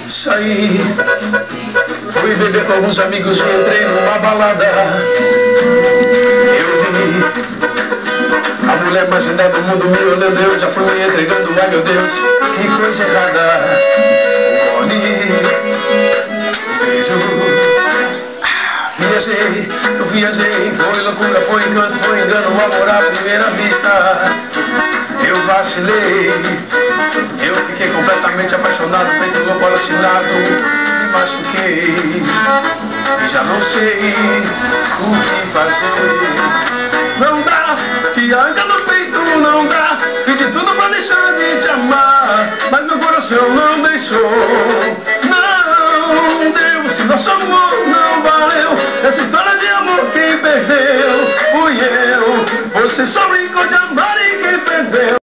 Saí, fui beber com alguns amigos e entrei numa balada. Eu vi a mulher mais linda do mundo me olhando, eu já fui me entregando. Ai meu Deus, que coisa errada. Olhe, beijo. Eu viajei, foi loucura, foi encanto, foi engano, amor à primeira vista. Eu vacilei, eu fiquei completamente apaixonado, feito louco, alucinado, me machuquei e já não sei o que fazer. Não dá, Tiago no peito, não dá.